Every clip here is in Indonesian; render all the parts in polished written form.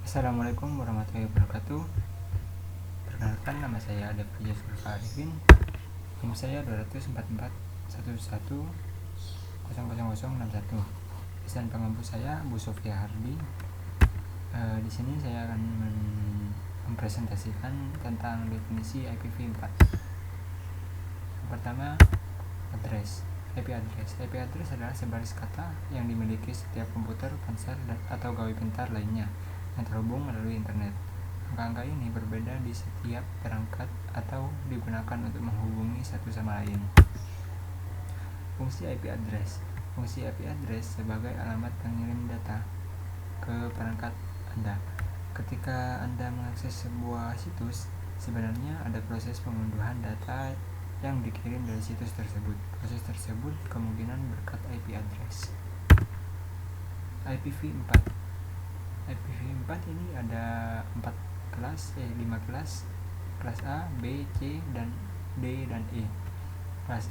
Assalamualaikum warahmatullahi wabarakatuh. Perkenalkan, nama saya Devriya Sulfa Arifin. NIM saya 24411000061. Pesan pengampu saya Bu Sofia Hardi. Di sini saya akan mempresentasikan tentang definisi IPv4. Yang pertama, address. IP address adalah sebaris kata yang dimiliki setiap komputer, ponsel, atau gawai pintar lainnya yang terhubung melalui internet. Angka-angka ini berbeda di setiap perangkat atau digunakan untuk menghubungi satu sama lain. Fungsi IP address sebagai alamat pengirim data ke perangkat Anda. Ketika Anda mengakses sebuah situs, sebenarnya ada proses pengunduhan data yang dikirim dari situs tersebut. Proses tersebut kemungkinan berkat IP address. IPv4 ini ada 5 kelas A, B, C, dan D dan E. Kelas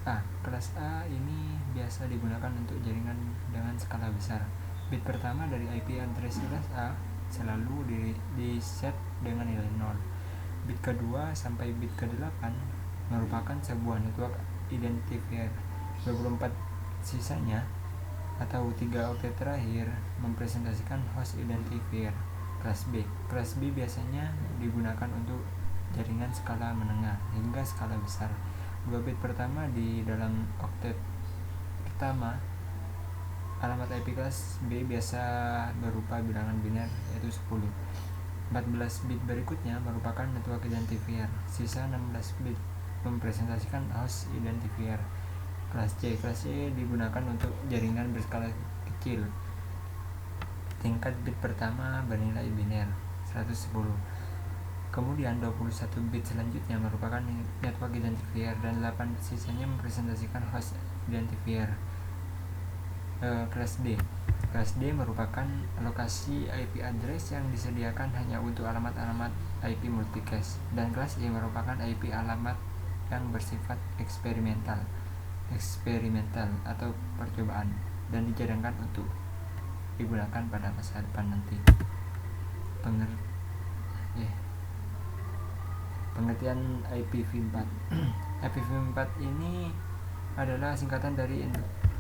A ini biasa digunakan untuk jaringan dengan skala besar. Bit pertama dari IP address kelas A selalu di set dengan nilai 0. Bit kedua sampai bit ke-8 merupakan sebuah network identifier. 24 sisanya atau 3 oktet terakhir mempresentasikan host identifier. Kelas B biasanya digunakan untuk jaringan skala menengah hingga skala besar. 2 bit pertama di dalam oktet pertama. Alamat IP kelas B biasa berupa bilangan biner, yaitu 10. 14 bit berikutnya merupakan network identifier. Sisa 16 bit mempresentasikan host identifier. Kelas C digunakan untuk jaringan berskala kecil. Tingkat bit pertama bernilai biner 110. Kemudian 21 bit selanjutnya merupakan network identifier dan 8 sisanya mempresentasikan host identifier. Kelas D merupakan lokasi IP address yang disediakan hanya untuk alamat-alamat IP multicast, dan kelas E merupakan IP alamat yang bersifat eksperimental atau percobaan dan dijalankan untuk digunakan pada masa depan nanti. Pengertian IPv4. IPv4 ini adalah singkatan dari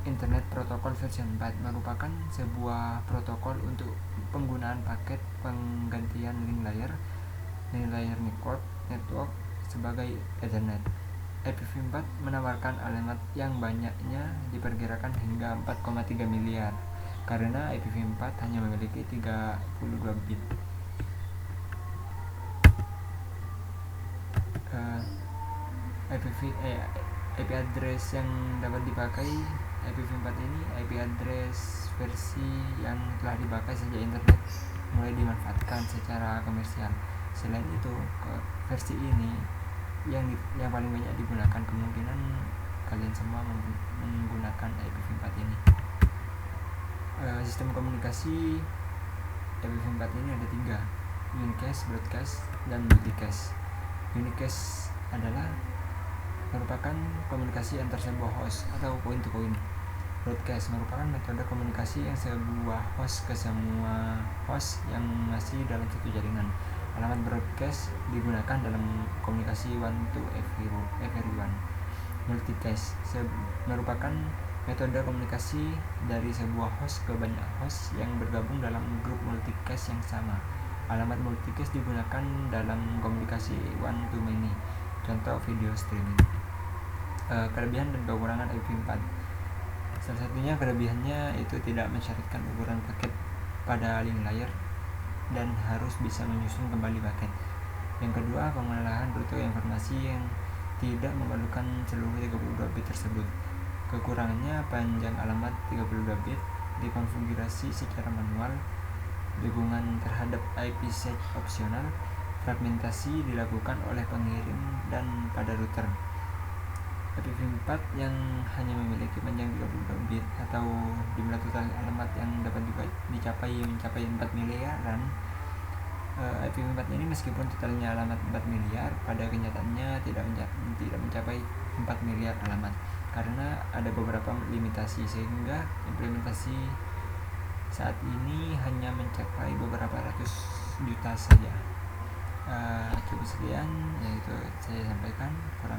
Internet Protocol version 4, merupakan sebuah protokol untuk penggunaan paket penggantian link layer network sebagai Ethernet. IPv4 menawarkan alamat yang banyaknya diperkirakan hingga 4,3 miliar karena IPv4 hanya memiliki 32 bit. IP address yang dapat dipakai IPv4 ini IP address versi yang telah dipakai sejak internet mulai dimanfaatkan secara komersial. Selain itu, versi ini yang paling banyak digunakan. Kemungkinan kalian semua menggunakan IPv4 ini. Sistem komunikasi IPv4 ini ada 3: unicast, broadcast, dan multicast. Unicast adalah merupakan komunikasi antar sebuah host atau point to point. Broadcast merupakan metode komunikasi yang sebuah host ke semua host yang masih dalam satu jaringan. Alamat broadcast digunakan dalam komunikasi one to everyone. Multicast merupakan metode komunikasi dari sebuah host ke banyak host yang bergabung dalam grup multicast yang sama. Alamat multicast digunakan dalam komunikasi one to many, contoh video streaming. Kelebihan dan kekurangan IPv4. Salah satunya, kelebihannya itu tidak mensyaratkan ukuran paket pada link layer dan harus bisa menyusun kembali paket. Yang kedua, pengolahan rute informasi yang tidak memerlukan seluruh 32 bit tersebut. Kekurangannya, panjang alamat 32 bit dikonfigurasi secara manual, dukungan terhadap IPsec opsional, fragmentasi dilakukan oleh pengirim dan pada router. IPv4 yang hanya memiliki panjang 32 bit atau jumlah total alamat yang dapat mencapai 4 miliaran. IPv4 ini meskipun totalnya alamat 4 miliar, pada kenyataannya tidak mencapai 4 miliar alamat karena ada beberapa limitasi, sehingga implementasi saat ini hanya mencapai beberapa ratus juta terbatas saja. Cukup sekian yaitu saya sampaikan. Kurang